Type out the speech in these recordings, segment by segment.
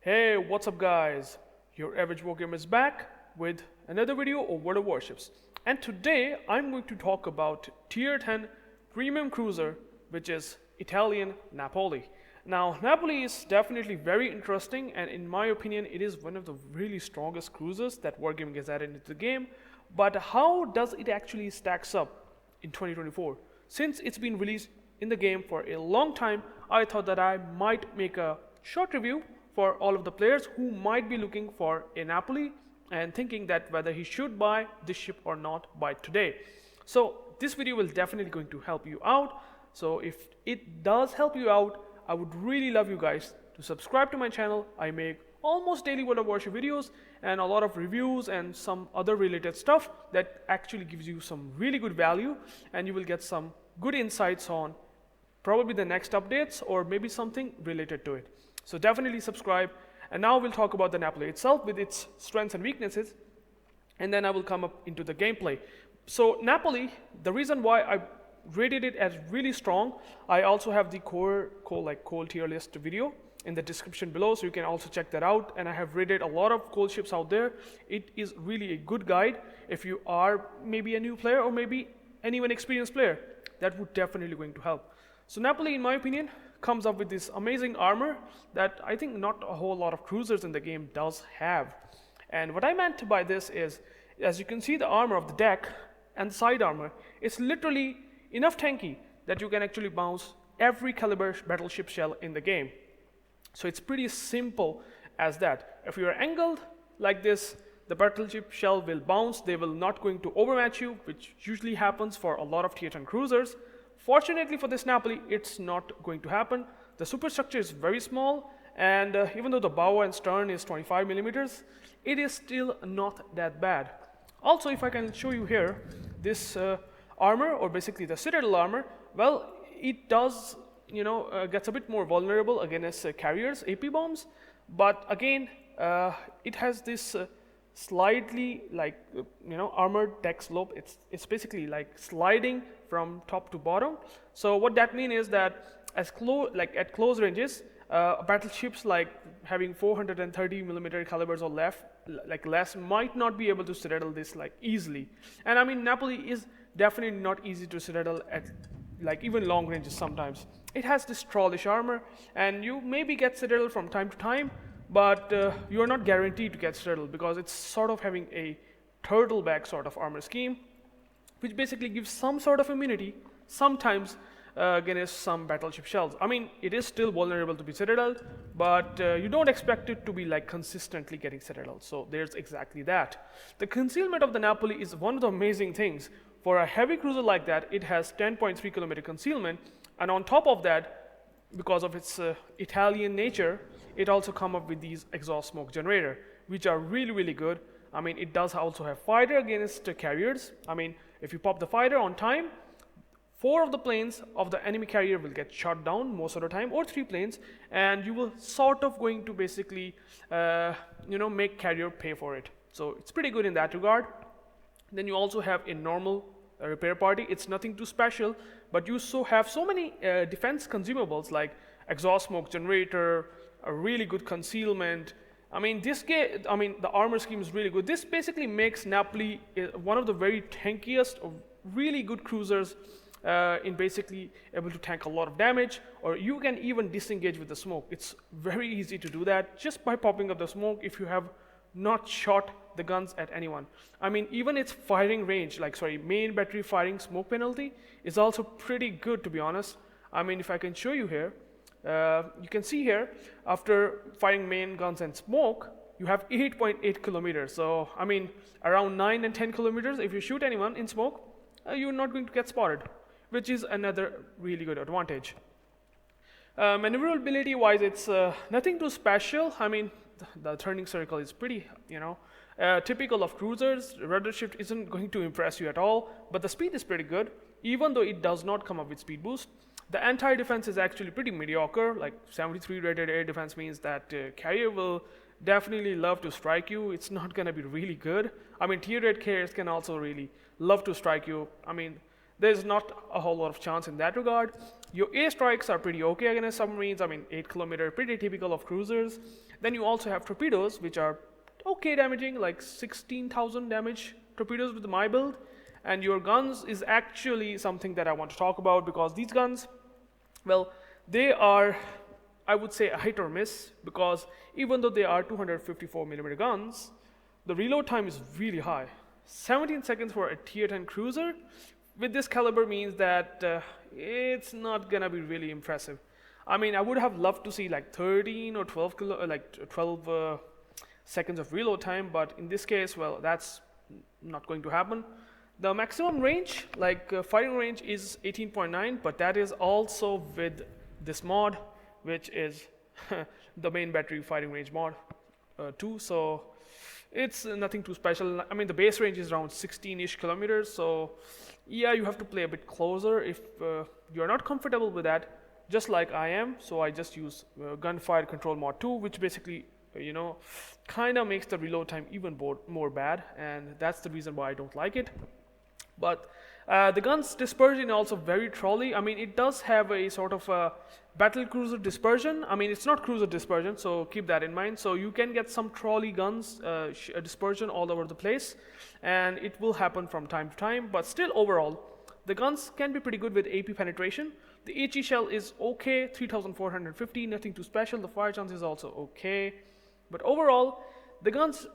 Hey, what's up guys? UrAvgWarGamer is back with another video of World of Warships. And today I'm going to talk about Tier 10 premium cruiser, which is Italian Napoli. Now, Napoli is definitely very interesting, and in my opinion, it is one of the really strongest cruisers that Wargaming has added into the game. But how does it actually stacks up in 2024? Since it's been released in the game for a long time, I thought that I might make a short review for all of the players who might be looking for a Napoli and thinking that whether he should buy this ship or not by today. So this video will definitely going to help you out. So if it does help you out, I would really love you guys to subscribe to my channel. I make almost daily World of Warship videos and a lot of reviews and some other related stuff that actually gives you some really good value, and you will get some good insights on probably the next updates or maybe something related to it. So definitely subscribe. And now we'll talk about the Napoli itself with its strengths and weaknesses, and then I will come up into the gameplay. So Napoli, the reason why I rated it as really strong, I also have the core tier list video in the description below, so you can also check that out. And I have rated a lot of coal ships out there. It is really a good guide if you are maybe a new player or maybe anyone experienced player. That would definitely going to help. So Napoli, in my opinion, comes up with this amazing armor that I think not a whole lot of cruisers in the game does have. And what I meant by this is, as you can see, the armor of the deck and the side armor, it's literally enough tanky that you can actually bounce every caliber battleship shell in the game. So it's pretty simple as that. If you are angled like this, the battleship shell will bounce. They will not going to overmatch you, which usually happens for a lot of Tier 10 cruisers. Fortunately for this Napoli, it's not going to happen. The superstructure is very small, and even though the bow and stern is 25 millimeters, it is still not that bad. Also, if I can show you here, this armor, or basically the Citadel armor, well, it does, gets a bit more vulnerable against carriers, AP bombs, but again, it has this slightly armored deck slope. It's basically like sliding from top to bottom. So what that means is that at close ranges, battleships like having 430 millimeter calibers or less might not be able to citadel this easily. And I mean, Napoli is definitely not easy to citadel at even long ranges sometimes. It has this trollish armor, and you maybe get citadel from time to time, but you are not guaranteed to get citadel because it's sort of having a turtleback sort of armor scheme, which basically gives some sort of immunity sometimes against some battleship shells. I mean, it is still vulnerable to be citadeled, but you don't expect it to be consistently getting citadeled. So there's exactly that. The concealment of the Napoli is one of the amazing things. For a heavy cruiser like that, it has 10.3 kilometer concealment, and on top of that, because of its Italian nature, it also comes up with these exhaust smoke generator, which are really, really good. I mean, it does also have fighter against carriers. I mean, if you pop the fighter on time, 4 of the planes of the enemy carrier will get shot down most of the time, or 3 planes, and you will sort of going to basically, make carrier pay for it. So it's pretty good in that regard. Then you also have a normal repair party. It's nothing too special, but you have so many defense consumables like exhaust smoke generator, a really good concealment. I mean, the armor scheme is really good. This basically makes Napoli one of the very tankiest, or really good cruisers in basically able to tank a lot of damage, or you can even disengage with the smoke. It's very easy to do that just by popping up the smoke if you have not shot the guns at anyone. I mean, even its firing range, main battery firing smoke penalty is also pretty good, to be honest. I mean, if I can show you here, you can see here, after firing main guns and smoke, you have 8.8 kilometers. So, I mean, around 9 and 10 kilometers, if you shoot anyone in smoke, you're not going to get spotted, which is another really good advantage. Maneuverability wise, it's nothing too special. I mean, the turning circle is pretty, typical of cruisers. Rudder shift isn't going to impress you at all, but the speed is pretty good, even though it does not come up with speed boost. The anti-defense is actually pretty mediocre. 73 rated air defense means that carrier will definitely love to strike you. It's not going to be really good. I mean, tier 8 carriers can also really love to strike you. I mean, there's not a whole lot of chance in that regard. Your airstrikes are pretty okay against submarines. I mean, 8 kilometer, pretty typical of cruisers. Then you also have torpedoes, which are okay damaging, like 16,000 damage torpedoes with my build. And your guns is actually something that I want to talk about, because these guns, well, they are, I would say, a hit or miss, because even though they are 254mm guns, the reload time is really high. 17 seconds for a tier 10 cruiser with this caliber means that it's not gonna be really impressive. I mean, I would have loved to see like 13 or 12 seconds of reload time, but in this case, well, that's not going to happen. The maximum range, firing range, is 18.9, but that is also with this mod, which is the main battery firing range mod 2. So it's nothing too special. I mean, the base range is around 16-ish kilometers. So yeah, you have to play a bit closer if you're not comfortable with that, just like I am. So I just use gunfire control mod 2, which basically kind of makes the reload time even more bad, and that's the reason why I don't like it. But the gun's dispersion is also very trolley. I mean, it does have a sort of a battle cruiser dispersion. I mean, it's not cruiser dispersion, so keep that in mind. So you can get some trolley guns dispersion all over the place, and it will happen from time to time. But still, overall, the guns can be pretty good with AP penetration. The HE shell is okay, 3,450, nothing too special. The fire chance is also okay. But overall, the guns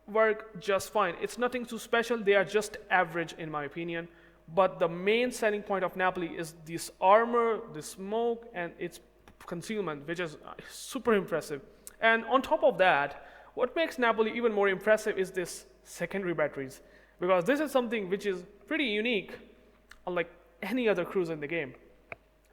work just fine. It's nothing too special. They are just average in my opinion. But the main selling point of Napoli is this armor, the smoke, and its concealment, which is super impressive. And on top of that, what makes Napoli even more impressive is this secondary batteries, because this is something which is pretty unique, unlike any other cruiser in the game.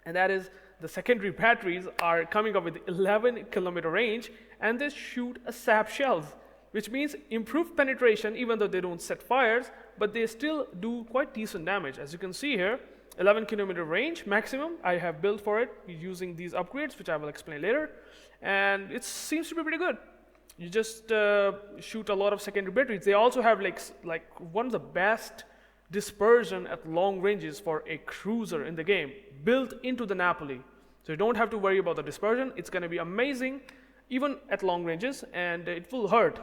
And that is, the secondary batteries are coming up with 11-kilometer range, and they shoot a sap shells, which means improved penetration, even though they don't set fires, but they still do quite decent damage. As you can see here, 11-kilometer range maximum. I have built for it using these upgrades, which I will explain later, and it seems to be pretty good. You just shoot a lot of secondary batteries. They also have like one of the best dispersion at long ranges for a cruiser in the game, built into the Napoli. So you don't have to worry about the dispersion. It's going to be amazing even at long ranges, and it will hurt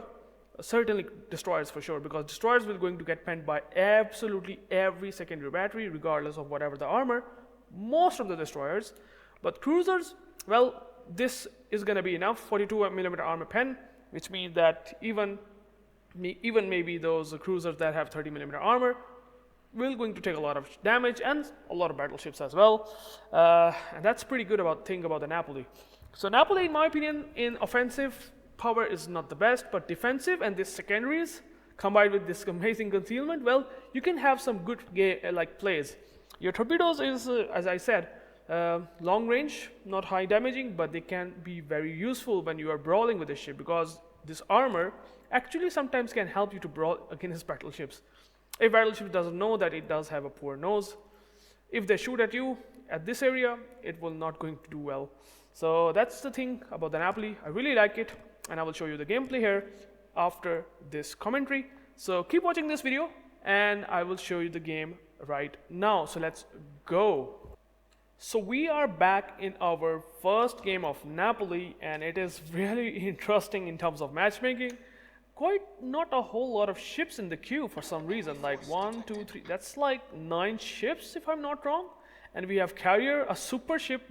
certainly destroyers for sure, because destroyers will going to get penned by absolutely every secondary battery regardless of whatever the armor, most of the destroyers. But cruisers, well, this is going to be enough. 42mm armor pen, which means that even maybe those cruisers that have 30mm armor will going to take a lot of damage, and a lot of battleships as well, and that's pretty good thing about the Napoli. So Napoli, in my opinion, in offensive power is not the best, but defensive and this secondaries combined with this amazing concealment, well, you can have some good plays. Your torpedoes is, as I said, long range, not high damaging, but they can be very useful when you are brawling with the ship, because this armor actually sometimes can help you to brawl against battleships. If battleship doesn't know that it does have a poor nose, if they shoot at you at this area, it will not going to do well. So that's the thing about the Napoli. I really like it, and I will show you the gameplay here after this commentary. So keep watching this video, and I will show you the game right now. So let's go. So we are back in our first game of Napoli, and it is really interesting in terms of matchmaking. Quite not a whole lot of ships in the queue for some reason, like 1, 2, 3, that's like 9 ships if I'm not wrong. And we have carrier, a super ship,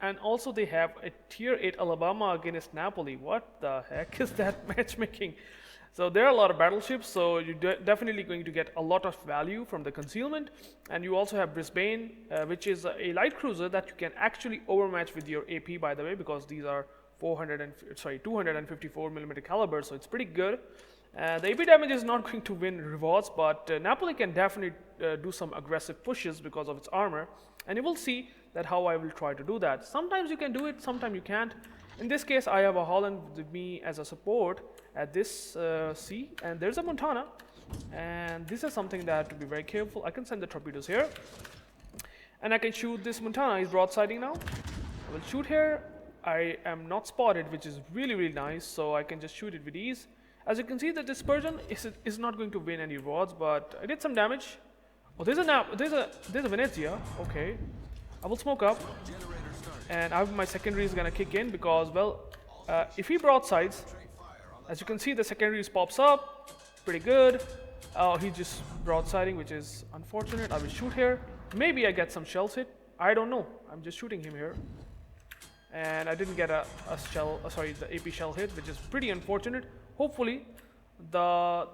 and also they have a tier 8 Alabama against Napoli. What the heck is that matchmaking? So there are a lot of battleships, so you're definitely going to get a lot of value from the concealment. And you also have Brisbane, which is a light cruiser that you can actually overmatch with your AP, by the way, because these are 254mm caliber, so it's pretty good. The AP damage is not going to win rewards, but Napoli can definitely do some aggressive pushes because of its armor, and you will see that how I will try to do that. Sometimes you can do it, sometimes you can't. In this case, I have a Holland with me as a support at this sea, and there's a Montana, and this is something that I have to be very careful. I can send the torpedoes here, and I can shoot this Montana. He's broadsiding now. I will shoot here. I am not spotted, which is really nice, so I can just shoot it with ease. As you can see, the dispersion is not going to win any rewards, but I did some damage. Oh, there's a Venezia. Okay, I will smoke up, and my secondary is gonna kick in because, well, if he broadsides, as you can see, the secondary pops up, pretty good. Oh, he's just broadsiding, which is unfortunate. I will shoot here. Maybe I get some shells hit. I don't know. I'm just shooting him here, and I didn't get a shell. The AP shell hit, which is pretty unfortunate. Hopefully, the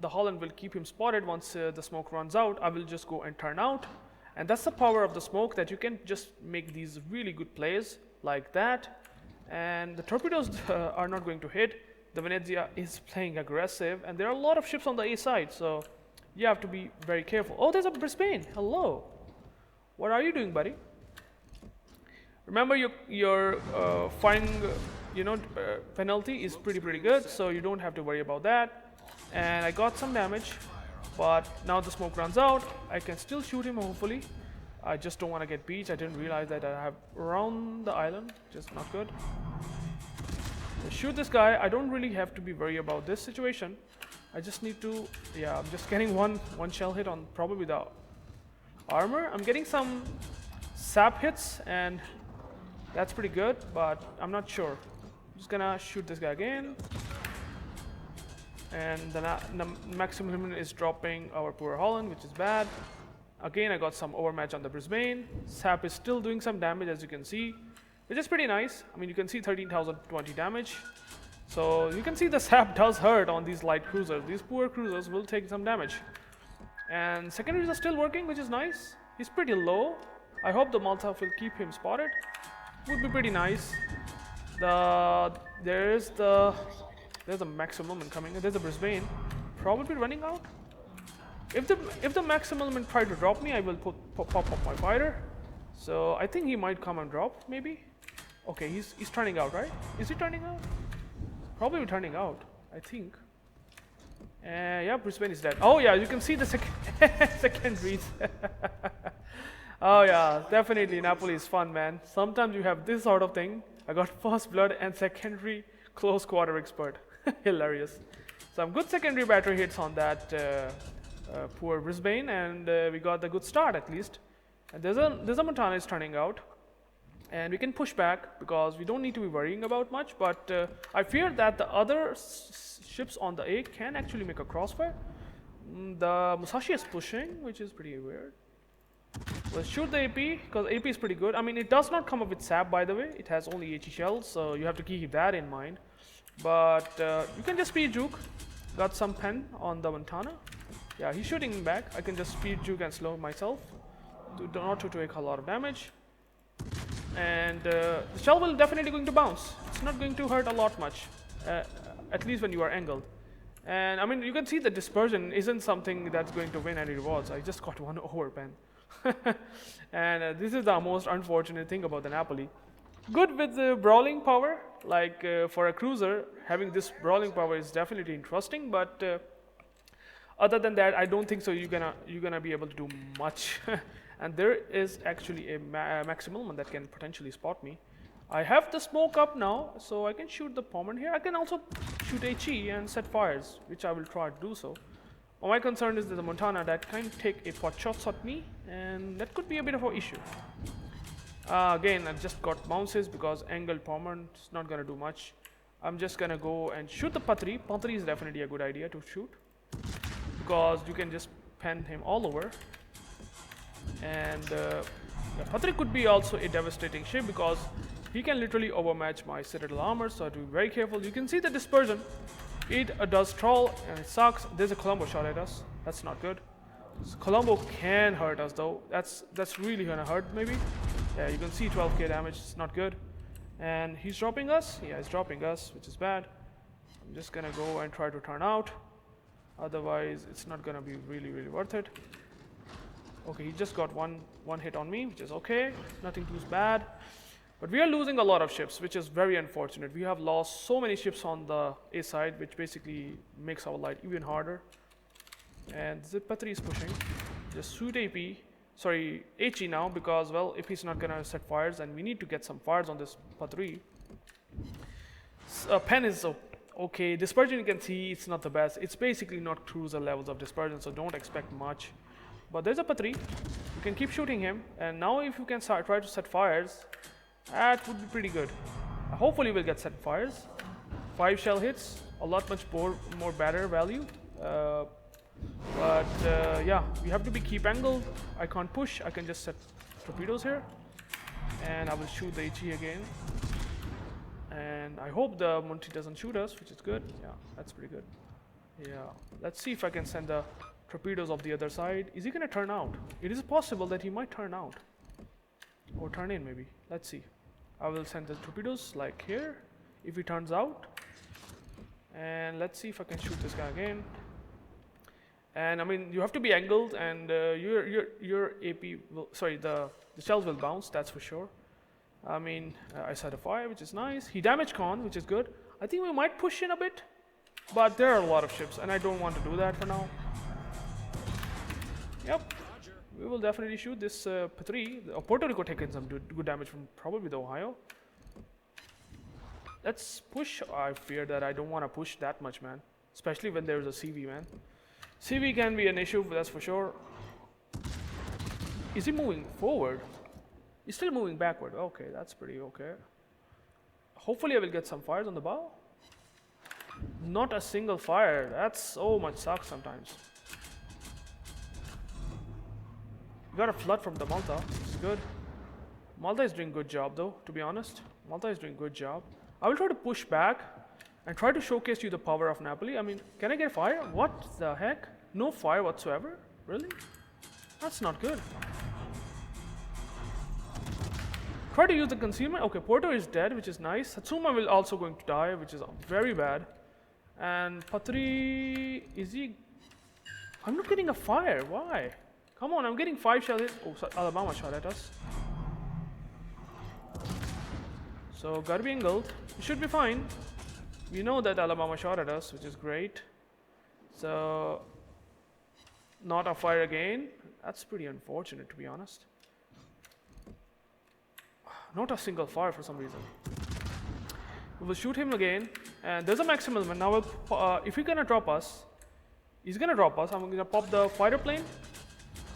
Holland will keep him spotted. Once the smoke runs out, I will just go and turn out. And that's the power of the smoke, that you can just make these really good plays like that. And the torpedoes are not going to hit. The Venezia is playing aggressive, and there are a lot of ships on the A side, so you have to be very careful. Oh, there's a Brisbane. Hello. What are you doing, buddy? Remember, your firing, penalty is pretty good, so you don't have to worry about that. And I got some damage. But now the smoke runs out. I can still shoot him, hopefully. I just don't want to get beached. I didn't realize that I have around the island. Just not good. Shoot this guy. I don't really have to be worried about this situation. I just need to, yeah, I'm just getting one shell hit on probably the armor. I'm getting some sap hits, and that's pretty good, but I'm not sure. I'm just gonna shoot this guy again. And the maximum is dropping our poor Holland, which is bad. Again, I got some overmatch on the Brisbane. Sap is still doing some damage, as you can see, which is pretty nice. I mean, you can see 13,020 damage. So you can see the sap does hurt on these light cruisers. These poor cruisers will take some damage. And secondaries are still working, which is nice. He's pretty low. I hope the Malta will keep him spotted. Would be pretty nice. There's a maximum coming. There's a Brisbane, probably running out. If the maximum try to drop me, I will pop up my fighter. So I think he might come and drop, maybe. Okay, he's turning out, right? Is he turning out? Probably turning out, I think. Yeah, Brisbane is dead. Oh yeah, you can see the secondaries. Oh yeah, definitely Napoli is fun, man. Sometimes you have this sort of thing. I got first blood and secondary close quarter expert. Hilarious. Some good secondary battery hits on that poor Brisbane, and we got the good start at least. And there's a Montana is turning out, and we can push back because we don't need to be worrying about much. But I fear that the other ships on the A can actually make a crossfire. The Musashi is pushing, which is pretty weird. Let's shoot the AP, because AP is pretty good. I mean, it does not come up with sap, by the way. It has only HE shells, so you have to keep that in mind. But you can just speed juke. Got some pen on the Montana. Yeah, he's shooting back. I can just speed juke and slow myself not to take a lot of damage. And the shell will definitely going to bounce. It's not going to hurt a lot much, at least when you are angled. And I mean, you can see the dispersion isn't something that's going to win any rewards. I just got one overpen. And this is the most unfortunate thing about the Napoli. Good with the brawling power, like for a cruiser, having this brawling power is definitely interesting, but other than that, I don't think so you're gonna be able to do much. And there is actually a maximum that can potentially spot me. I have the smoke up now, so I can shoot the Pommer here. I can also shoot HE and set fires, which I will try to do so. My concern is that the Montana that can take a pot shots at me, and that could be a bit of an issue. Again, I just got bounces because angled Pommer is not going to do much. I'm just going to go and shoot the Patri. Patri is definitely a good idea to shoot because you can just pen him all over. And the Patri could be also a devastating ship because he can literally overmatch my Citadel armor, so I have to be very careful. You can see the dispersion. It does troll and it sucks. There's a Colombo shot at us. That's not good. So Colombo can hurt us though. That's really gonna hurt maybe. Yeah, you can see 12k damage. It's not good. And he's dropping us. Yeah, he's dropping us, which is bad. I'm just gonna go and try to turn out. Otherwise, it's not gonna be really worth it. Okay, he just got one hit on me, which is okay. Nothing too bad. But we are losing a lot of ships, which is very unfortunate. We have lost so many ships on the A side, which basically makes our life even harder. And the Patri is pushing. Just shoot HE now, because, well, if he's not gonna set fires, and we need to get some fires on this Patri. Pen is okay. Dispersion, you can see it's not the best. It's basically not cruiser levels of dispersion, so don't expect much. But there's a Patri. You can keep shooting him, and now if you can try to set fires, that would be pretty good. Hopefully we'll get set fires. 5 shell hits, a lot much more better value. Yeah, we have to be keep angled. I can't push. I can just set torpedoes here, and I will shoot the HE again. And I hope the Monty doesn't shoot us, which is good. Yeah, that's pretty good. Yeah, let's see if I can send the torpedoes off the other side. Is he gonna turn out? It is possible that he might turn out, or turn in maybe. Let's see. I will send the torpedoes like here, if he turns out. And let's see if I can shoot this guy again. And I mean, you have to be angled, and your AP will, sorry, the shells will bounce, that's for sure. I mean, I set a fire, which is nice. He damaged Con, which is good. I think we might push in a bit, but there are a lot of ships, and I don't want to do that for now. Yep, we will definitely shoot this Patri. Puerto Rico taking some good damage from probably the Ohio. Let's push. I fear that I don't want to push that much, man. Especially when there's a CV, man. CV can be an issue, that's for sure. Is he moving forward? He's still moving backward. Okay, that's pretty okay. Hopefully I will get some fires on the bow. Not a single fire. That's so much sucks sometimes. We got a flood from the Malta, which is good. Malta is doing a good job though, to be honest. Malta is doing a good job. I will try to push back and try to showcase you the power of Napoli. I mean, can I get fire? What the heck? No fire whatsoever? Really? That's not good. Try to use the concealment. Okay, Porto is dead, which is nice. Satsuma will also going to die, which is very bad. And Patri, is he? I'm not getting a fire. Why? Come on, I'm getting 5 shell hits. Oh, Alabama shot at us. So gotta be angled. We should be fine. We know that Alabama shot at us, which is great. So not a fire again. That's pretty unfortunate, to be honest. Not a single fire for some reason. We will shoot him again, and there's a maximum. And now, if he's gonna drop us, he's gonna drop us. I'm gonna pop the fighter plane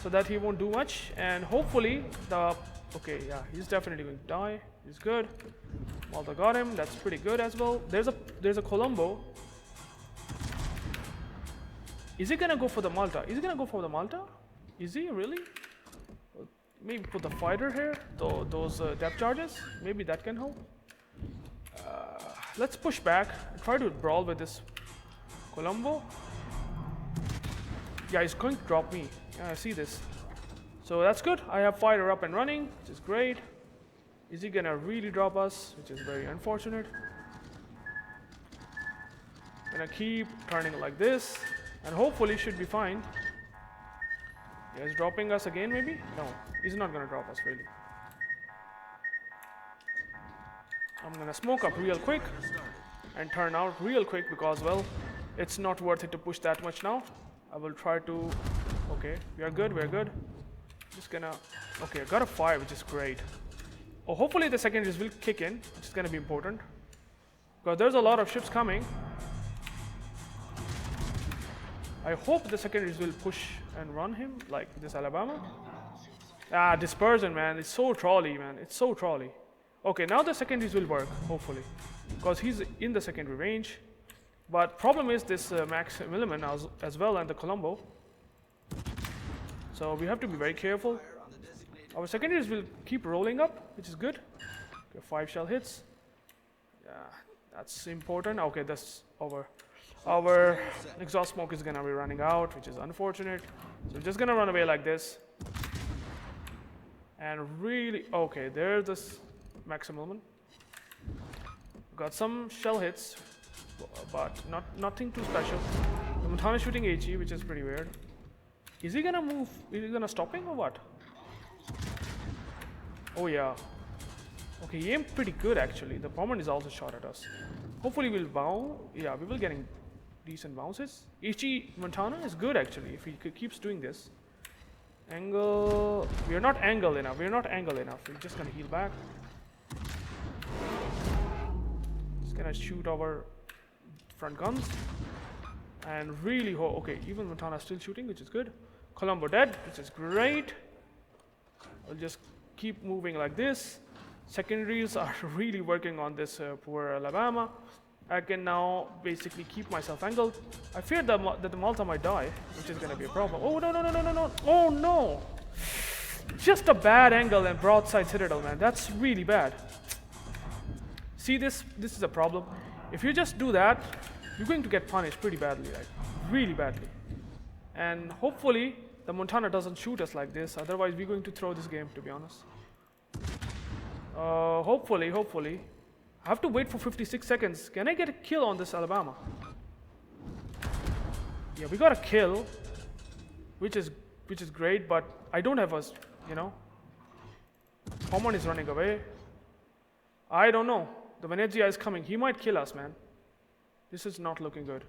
so that he won't do much, and hopefully the. Okay, yeah, he's definitely going to die. He's good. Malta got him. That's pretty good as well. There's a Colombo. Is he gonna go for the Malta? Is he gonna go for the Malta? Is he really? Maybe put the fighter here. Those depth charges. Maybe that can help. Let's push back and try to brawl with this Colombo. Yeah, he's going to drop me. Yeah, I see this. So that's good. I have fighter up and running, which is great. Is he gonna really drop us? Which is very unfortunate. Gonna keep turning like this, and hopefully should be fine. Yeah, he's dropping us again, maybe? No, he's not gonna drop us really. I'm gonna smoke up real quick and turn out real quick because, well, it's not worth it to push that much now. I will try to. Okay, we are good. We're good. Just gonna. Okay, I got a fire, which is great. Oh, hopefully the secondaries will kick in, which is gonna be important because there's a lot of ships coming. I hope the secondaries will push and run him like this Alabama. Ah, dispersion, man. It's so trolley, man. It's so trolley. Okay, now the secondaries will work, hopefully, because he's in the secondary range. But problem is this Max Milliman as well, and the Colombo. So we have to be very careful. Our secondaries will keep rolling up, which is good. Okay, 5 shell hits. Yeah, that's important. Okay, that's over. Our exhaust smoke is gonna be running out, which is unfortunate. So we're just gonna run away like this. And really, okay, there's this maximum. Got some shell hits, but nothing too special. The Montana is shooting HE, which is pretty weird. Is he gonna move? Is he gonna stop him or what? Oh yeah. Okay, he aimed pretty good actually. The Pomon is also shot at us. Hopefully we'll bounce. Yeah, we will getting decent bounces. HE Montana is good actually if he keeps doing this. Angle. We are not angle enough. We're just gonna heal back. Just gonna shoot our front guns. And really, okay, even Montana is still shooting, which is good. Colombo dead, which is great. I'll just keep moving like this. Secondaries are really working on this poor Alabama. I can now basically keep myself angled. I fear that the Malta might die, which is going to be a problem. Oh, no, no, no, no, no, no. Oh, no. Just a bad angle and broadside citadel, man. That's really bad. See, this is a problem. If you just do that, you're going to get punished pretty badly, like really badly. And hopefully, the Montana doesn't shoot us like this. Otherwise, we're going to throw this game, to be honest. Hopefully. I have to wait for 56 seconds. Can I get a kill on this Alabama? Yeah, we got a kill, which is great, but I don't have us, you know. Common is running away. I don't know. The Venezia is coming. He might kill us, man. This is not looking good.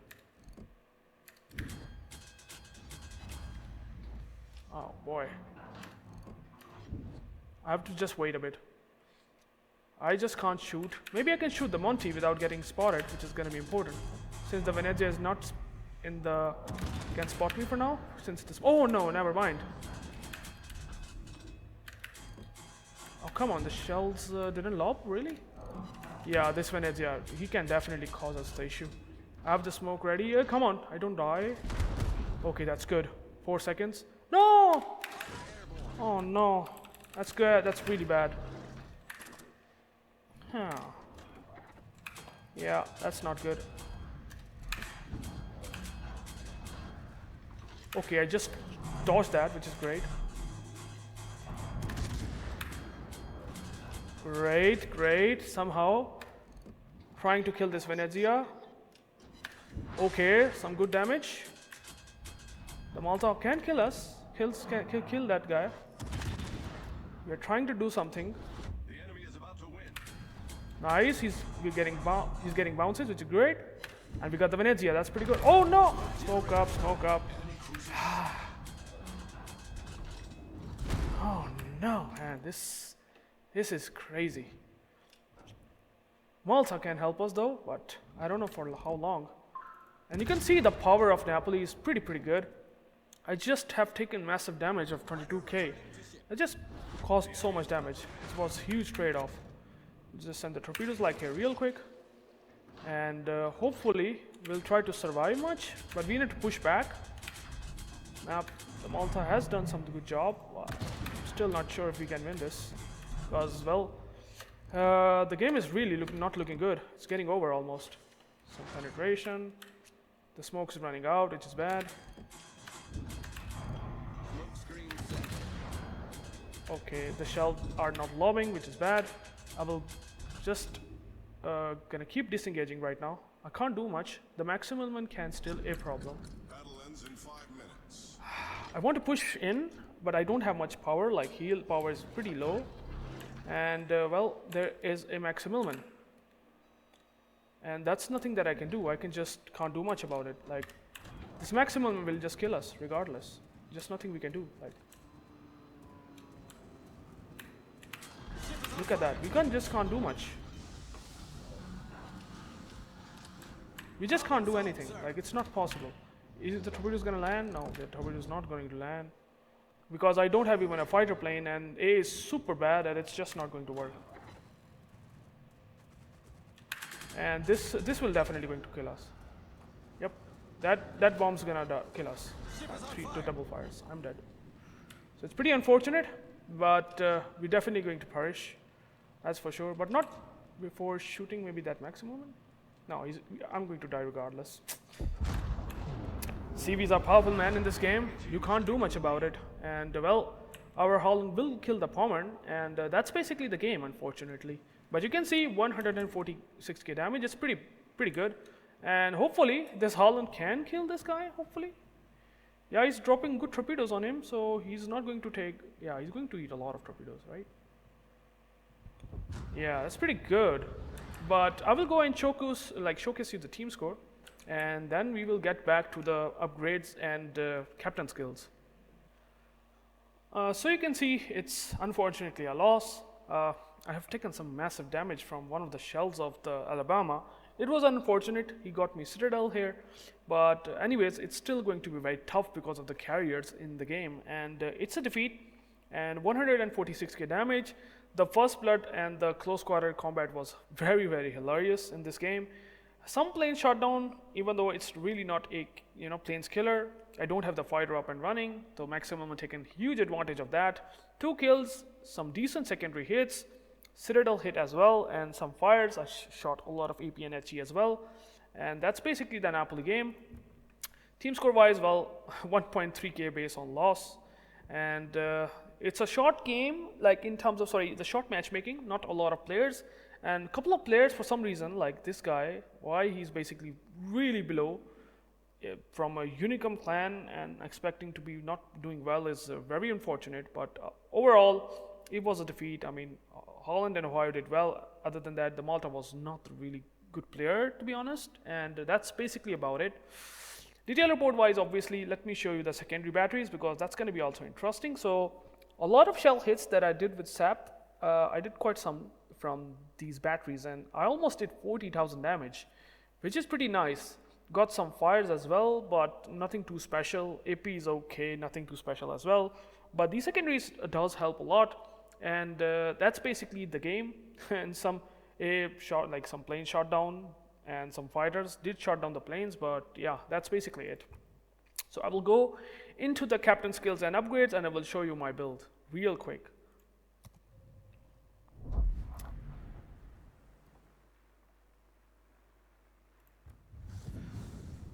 Oh boy. I have to just wait a bit. I just can't shoot. Maybe I can shoot the Monty without getting spotted, which is going to be important. Since the Venezia is not in the... can spot me for now. Since this... Oh no, never mind. Oh come on, the shells didn't lob, really? Yeah, this Venezia, he can definitely cause us the issue. I have the smoke ready. Come on, I don't die. Okay, that's good. 4 seconds. No! Oh no. That's good. That's really bad. Huh. Yeah, that's not good. Okay, I just dodged that, which is great. Great. Somehow trying to kill this Venezia. Okay, some good damage. The Malta can kill us. Kill that guy. We're trying to do something. The enemy is about to win. Nice. He's getting bounces, which is great. And we got the Venezia. That's pretty good. Oh no! Smoke up. Oh no, man. This is crazy. Malta can help us though, but I don't know for how long. And you can see the power of Napoli is pretty good. I just have taken massive damage of 22k. It just caused so much damage. It was a huge trade-off. Just send the torpedoes like here real quick. And hopefully we'll try to survive much, but we need to push back. The Malta has done some good job. Still not sure if we can win this. Because, well, the game is really not looking good. It's getting over almost. Some penetration. The smoke's running out, which is bad. Okay, the shells are not lobbing, which is bad. I will just gonna keep disengaging right now. I can't do much. The maximum one can still a problem. Battle ends in 5 minutes. I want to push in, but I don't have much power. Like heal power is pretty low, and well, there is a maximum, and that's nothing that I can do. I can't do much about it. Like this maximum will just kill us regardless. Just nothing we can do. Like. Look at that. We just can't do much. We just can't do anything. Like, it's not possible. Is the torpedoes going to land? No, the torpedo is not going to land. Because I don't have even a fighter plane, and A is super bad, and it's just not going to work. And this will definitely going to kill us. Yep. That bomb's going to kill us. 3 double fires. I'm dead. So it's pretty unfortunate, but we're definitely going to perish. That's for sure, but not before shooting maybe that maximum. No, I'm going to die regardless. CVs are powerful, man, in this game. You can't do much about it. And well, our Holland will kill the Pommern, and that's basically the game, unfortunately. But you can see 146k damage. It's pretty good. And hopefully, this Holland can kill this guy, hopefully. Yeah, he's dropping good torpedoes on him, so he's not going to take... Yeah, he's going to eat a lot of torpedoes, right? Yeah, that's pretty good. But I will go and showcase you the team score, and then we will get back to the upgrades and captain skills. So you can see it's unfortunately a loss. I have taken some massive damage from one of the shells of the Alabama, It was unfortunate, he got me Citadel here, but anyways, it's still going to be very tough because of the carriers in the game, and it's a defeat, and 146k damage. The first blood and the close quarter combat was very, very hilarious in this game. Some planes shot down, even though it's really not a planes killer. I don't have the fighter up and running, so Maximum have taken huge advantage of that. 2 kills, some decent secondary hits, Citadel hit as well, and some fires. I shot a lot of AP and HE as well, and that's basically the Napoli game. Team score wise, well, 1.3k base on loss, and it's a short game, like in terms of the short matchmaking, not a lot of players. And a couple of players, for some reason, like this guy, why he's basically really below from a Unicum clan and expecting to be not doing well is very unfortunate. But overall, it was a defeat. I mean, Holland and Ohio did well. Other than that, the Malta was not a really good player, to be honest. And that's basically about it. Detail report wise, obviously, let me show you the secondary batteries because that's going to be also interesting. So a lot of shell hits that I did with SAP, I did quite some from these batteries, and I almost did 40,000 damage, which is pretty nice. Got some fires as well, but nothing too special. AP is okay, nothing too special as well. But these secondaries does help a lot, and that's basically the game. And some some planes shot down, and some fighters did shot down the planes, but yeah, that's basically it. So I will go into the captain skills and upgrades, and I will show you my build real quick.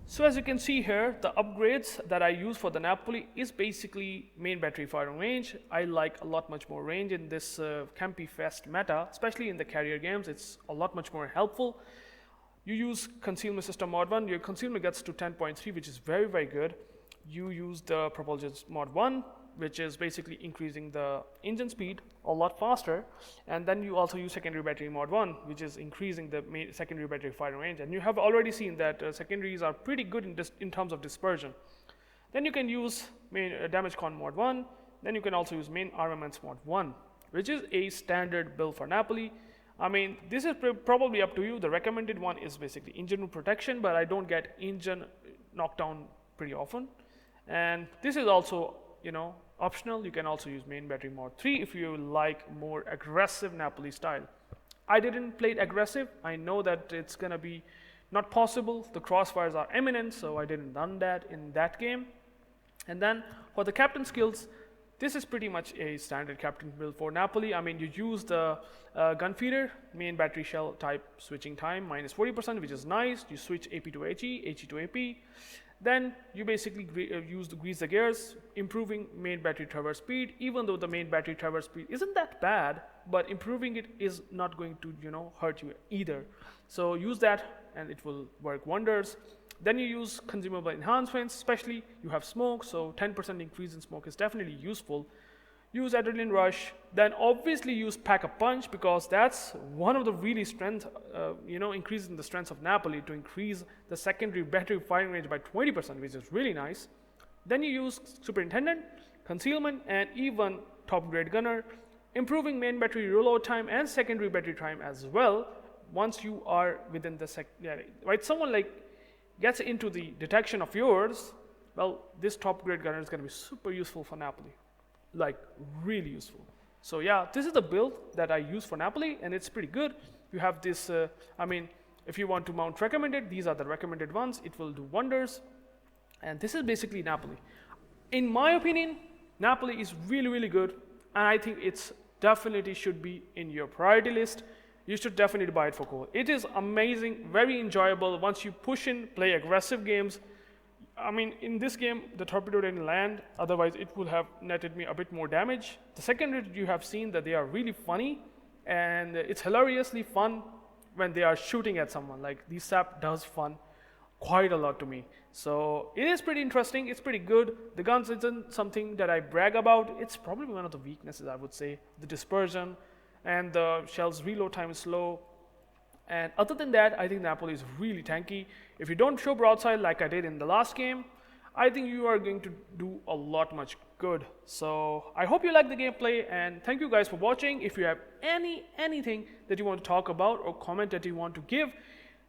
So as you can see here, the upgrades that I use for the Napoli is basically main battery firing range. I like a lot much more range in this Campy Fest meta, especially in the carrier games. It's a lot much more helpful. You use concealment system mod 1, your concealment gets to 10.3, which is very, very good. You use the propulsion mod 1, which is basically increasing the engine speed a lot faster, and then you also use secondary battery mod 1, which is increasing the secondary battery firing range, and you have already seen that secondaries are pretty good in terms of dispersion. Then you can use main damage con mod 1, then you can also use main armaments mod 1, which is a standard build for Napoli. I mean, this is probably up to you. The recommended one is basically engine room protection, but I don't get engine knockdown pretty often, and this is also optional. You can also use main battery mod 3 if you like more aggressive Napoli style. I didn't play it aggressive. I know that it's gonna be not possible. The crossfires are imminent, so I didn't done that in that game. And then for the captain skills, this is pretty much a standard captain build for Napoli. I mean, you use the gun feeder, main battery shell type switching time minus 40%, which is nice. You switch AP to HE, HE to AP. Then you basically grease the gears, improving main battery traverse speed. Even though the main battery traverse speed isn't that bad, but improving it is not going to hurt you either. So use that and it will work wonders. Then you use consumable enhancements, especially you have smoke, so 10% increase in smoke is definitely useful. Use adrenaline rush, then obviously use pack a punch because that's one of the really strength, increasing the strengths of Napoli to increase the secondary battery firing range by 20%, which is really nice. Then you use superintendent, concealment, and even top grade gunner, improving main battery reload time and secondary battery time as well. Once you are within the someone like gets into the detection of yours, well, this top grade gunner is going to be super useful for Napoli. Like really useful. So yeah, this is the build that I use for Napoli, and it's pretty good. You have this, if you want to mount recommended, these are the recommended ones. It will do wonders. And this is basically Napoli. In my opinion, Napoli is really, really good, and I think it's definitely should be in your priority list. You should definitely buy it for gold. It is amazing, very enjoyable. Once you push in, play aggressive games. I mean, in this game, the torpedo didn't land, otherwise it would have netted me a bit more damage. The secondary, you have seen that they are really funny, and it's hilariously fun when they are shooting at someone. Like, the SAP does fun quite a lot to me. So, it is pretty interesting, it's pretty good. The guns isn't something that I brag about. It's probably one of the weaknesses, I would say. The dispersion, and the shell's reload time is slow. And other than that, I think Napoli is really tanky. If you don't show broadside like I did in the last game, I think you are going to do a lot much good. So I hope you like the gameplay, and thank you guys for watching. If you have anything that you want to talk about or comment that you want to give,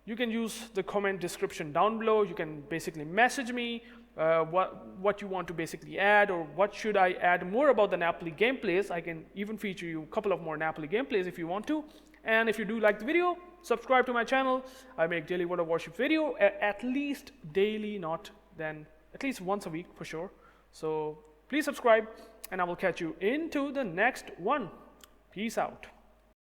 you can use the comment description down below. You can basically message me what you want to basically add, or what should I add more about the Napoli gameplays. I can even feature you a couple of more Napoli gameplays if you want to. And if you do like the video, subscribe to my channel. I make daily World of Warships video, at least daily, not then at least once a week for sure. So please subscribe, and I will catch you into the next one. Peace out.